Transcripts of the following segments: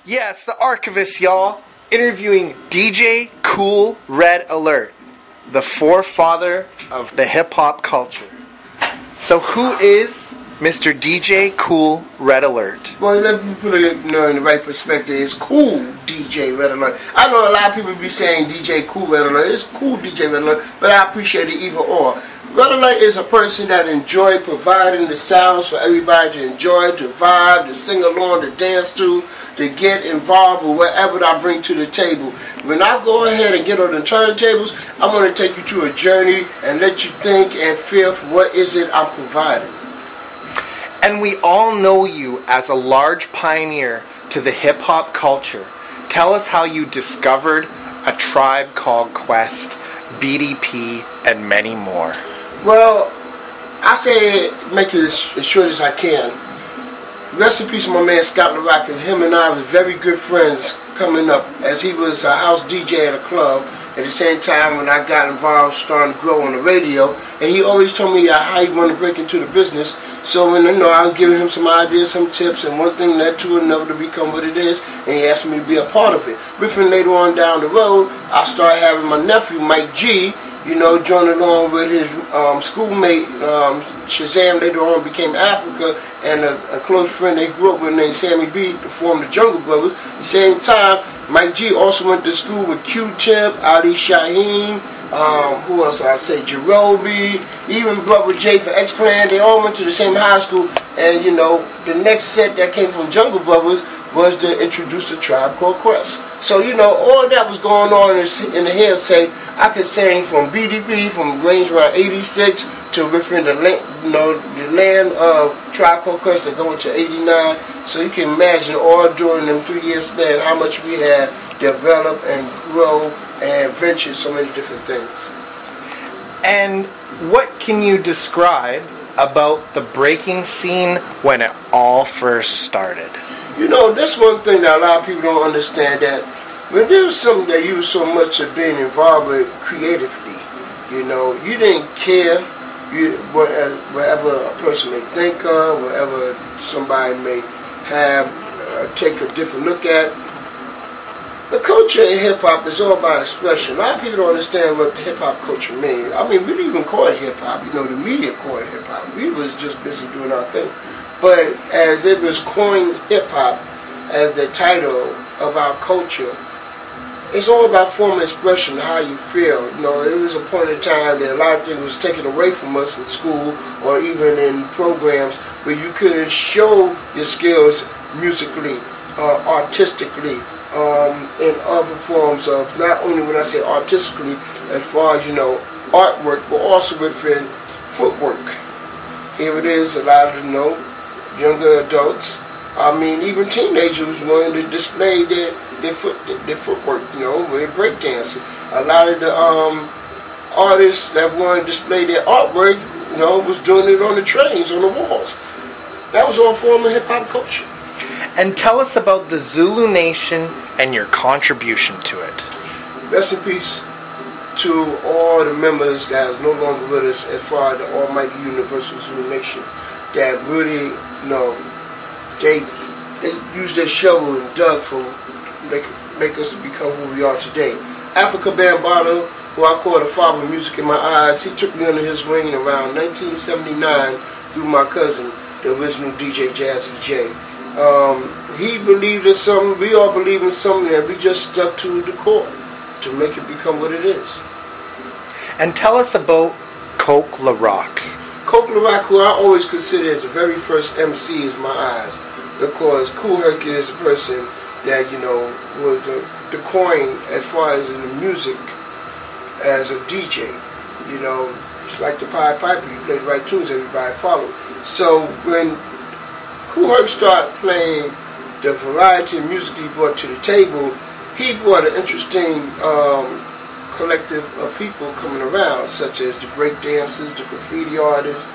Yes, the Archivist, y'all, interviewing DJ Kool Red Alert, the forefather of the hip-hop culture. So who is Mr. DJ Kool Red Alert? Well, let me put it in the right perspective. It's Kool DJ Red Alert. I know a lot of people be saying DJ Kool Red Alert. It's Kool DJ Red Alert, but I appreciate it either or. Red Alert is a person that enjoys providing the sounds for everybody to enjoy, to vibe, to sing along, to dance to get involved with whatever I bring to the table. When I go ahead and get on the turntables, I'm going to take you through a journey and let you think and feel for what is it I'm providing. And we all know you as a large pioneer to the hip-hop culture. Tell us how you discovered A Tribe Called Quest, BDP, and many more. Well, I say make it as short as I can. Rest in peace to my man Scott LaRock, and him and I were very good friends coming up, as he was a house DJ at a club at the same time when I got involved, starting to grow on the radio. And he always told me how he wanted to break into the business. So when I was giving him some ideas, some tips, and one thing led to another to become what it is, and he asked me to be a part of it. Riffing later on down the road, I started having my nephew Mike G, joined along with his schoolmate Shazam, later on became Africa, and a close friend they grew up with named Sammy B to form the Jungle Brothers. At the same time, Mike G also went to school with Q-Tip, Ali Shaheem, who else I say, Jerobi, even Brother J for X-Clan. They all went to the same high school, and the next set that came from Jungle Brothers was to introduce a Tribe Called Quest. So, all that was going on in the hearsay. I could sing from BDP, from range around 86 to within the land of Tribe Called Quest and going to 89. So you can imagine all during them 3 years span how much we had developed and grow and venture so many different things. And what can you describe about the breaking scene when it all first started? That's one thing that a lot of people don't understand, that when there was something that you were so much of being involved with creatively, you didn't care whatever a person may think of, whatever somebody may have, take a different look at. The culture in hip-hop is all about expression. A lot of people don't understand what hip-hop culture means. I mean, we didn't even call it hip-hop. The media called it hip-hop. We was just busy doing our thing. But as it was coined hip-hop as the title of our culture, it's all about form of expression, how you feel. It was a point in time that a lot of things was taken away from us in school or even in programs where you couldn't show your skills musically, artistically, in other forms of, not only when I say artistically, as far as, artwork, but also within footwork. Here it is, a lot of, younger adults, even teenagers wanting to display their footwork, with breakdancing. A lot of the artists that wanted to display their artwork, was doing it on the trains, on the walls. That was all form of hip-hop culture. And tell us about the Zulu Nation and your contribution to it. Rest in peace to all the members that is no longer with us, as far as the almighty universal Zulu Nation, that really, they used their shovel and dug for make us to become who we are today. Africa Bambaataa, who I call the father of music in my eyes, he took me under his wing around 1979 through my cousin, the original DJ Jazzy J. He believed in something, we all believe in something, and we just stuck to the core to make it become what it is. And tell us about Kool LaRock. Kool LaRock, who I always consider as the very first MC in my eyes, because Kool Herc is the person that, was the coin as far as in the music as a DJ. It's like the Pied Piper, you play the right tunes, everybody followed. So when Kool Herc started playing the variety of music he brought to the table, he brought an interesting collective of people coming around, such as the break dancers, the graffiti artists,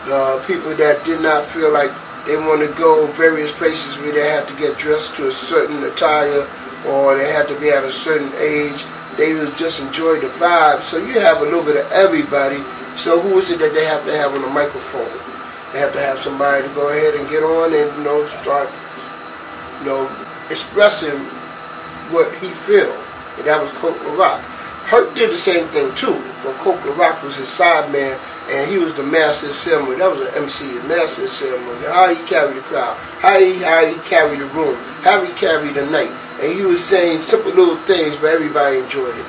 the people that did not feel like they want to go various places where they had to get dressed to a certain attire or they had to be at a certain age. They would just enjoy the vibe. So you have a little bit of everybody. So who is it that they have to have on the microphone? They have to have somebody to go ahead and get on and start expressing what he felt, and that was Kool Rock. Hurt did the same thing too, but Kool Rock was his side man, and he was the master of ceremony. That was an MC, the master of ceremony. How he carried the crowd, how he carried the room, how he carried the night. And he was saying simple little things, but everybody enjoyed it.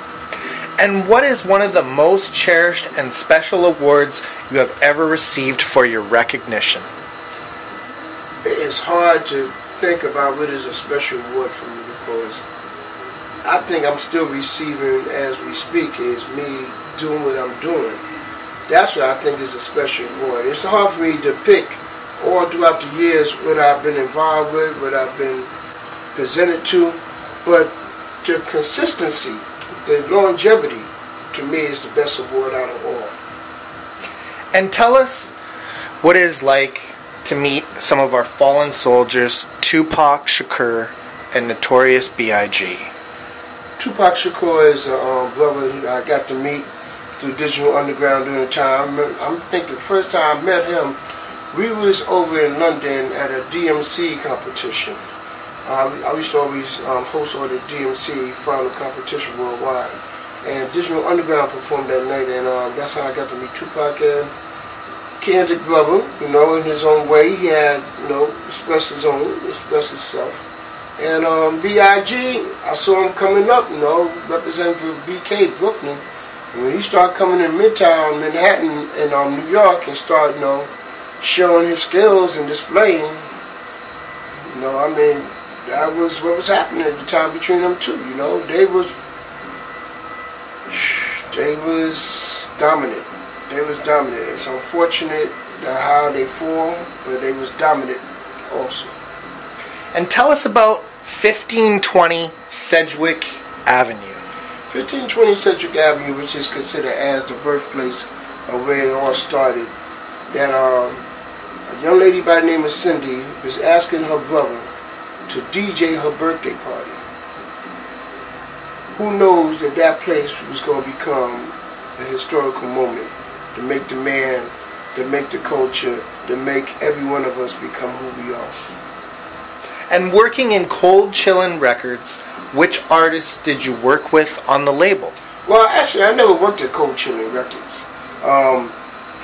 And what is one of the most cherished and special awards you have ever received for your recognition? It's hard to think about what is a special award for me, because I think I'm still receiving, as we speak, is me doing what I'm doing. That's what I think is a special award. It's hard for me to pick all throughout the years what I've been involved with, what I've been presented to, but the consistency, the longevity, to me is the best award out of all. And tell us what it is like to meet some of our fallen soldiers, Tupac Shakur and Notorious B.I.G. Tupac Shakur is a brother I got to meet through Digital Underground during the time. I'm thinking the first time I met him, we was over in London at a DMC competition. I used to always host all the DMC final competition worldwide. And Digital Underground performed that night, and that's how I got to meet Tupac. And candid brother, you know, in his own way. He had, you know, expressed himself. And B.I.G., I saw him coming up, you know, representing for BK, Brooklyn. And when he started coming in Midtown, Manhattan, and New York, and started, you know, showing his skills and displaying, you know, I mean, that was what was happening at the time between them two, you know. They was dominant. They was dominant. It's unfortunate how they formed, but they was dominant also. And tell us about 1520 Sedgwick Avenue. 1520 Sedgwick Avenue, which is considered as the birthplace of where it all started. That a young lady by the name of Cindy was asking her brother to DJ her birthday party. Who knows that that place was going to become a historical moment to make the man, to make the culture, to make every one of us become who we are. And working in Cold Chillin' Records, which artists did you work with on the label? Well, actually, I never worked at Cold Chillin' Records.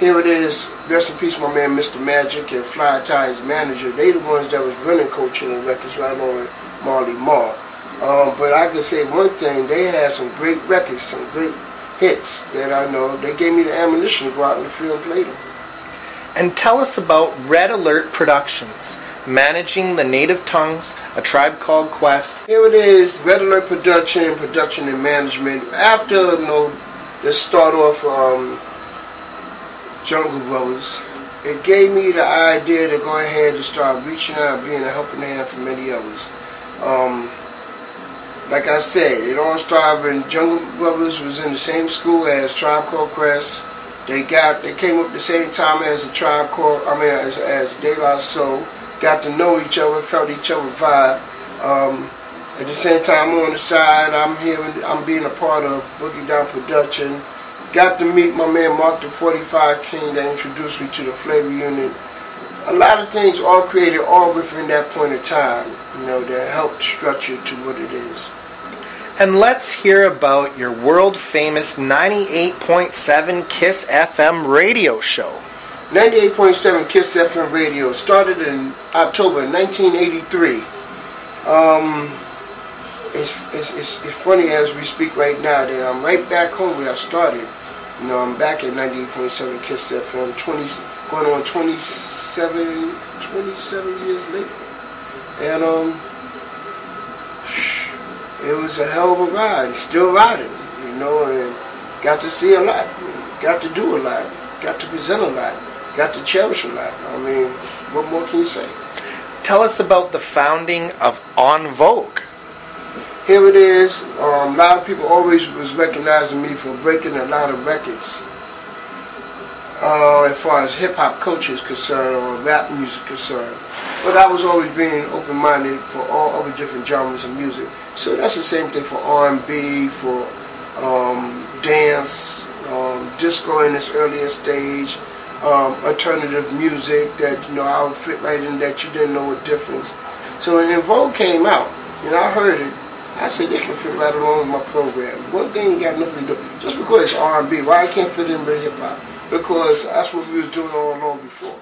Here it is, rest in peace, my man Mr. Magic and Fly Tie's manager. They the ones that was running Cold Chillin' Records right along with Marley Marl. But I can say one thing, they had some great records, some great hits that I know. They gave me the ammunition to go out in the field and play them. And tell us about Red Alert Productions, managing the Native Tongues, A Tribe Called Quest. Here it is, Red Alert production and management. After, you know, let's start off Jungle Brothers. It gave me the idea to go ahead and start reaching out and being a helping hand for many others. Like I said, it all started when Jungle Brothers was in the same school as Tribe Called Quest. They came up the same time as as De La Soul. Got to know each other, felt each other vibe. At the same time, on the side, I'm being a part of Boogie Down Production. Got to meet my man Mark the 45 King that introduced me to the Flavor Unit. A lot of things all created all within that point of time, you know, that helped structure to what it is. And let's hear about your world-famous 98.7 KISS FM radio show. 98.7 KISS FM radio started in October 1983. It's funny as we speak right now that I'm right back home where I started. You know, I'm back at 98.7 KISS FM, going on 27 years later. And it was a hell of a ride. Still riding, you know, and got to see a lot, got to do a lot, got to present a lot, got to cherish a lot. I mean, what more can you say? Tell us about the founding of En Vogue. Here it is. A lot of people always was recognizing me for breaking a lot of records as far as hip-hop culture is concerned or rap music concerned. But I was always being open-minded for all other different genres of music. So that's the same thing for R&B, for dance, disco in its earlier stage, alternative music that, you know, I would fit right in that you didn't know a difference. So when En Vogue came out, and I heard it. I said they can fit right along with my program. One thing ain't got nothing to do. Just because it's R&B, why I can't fit in with hip hop? Because that's what we was doing all along before.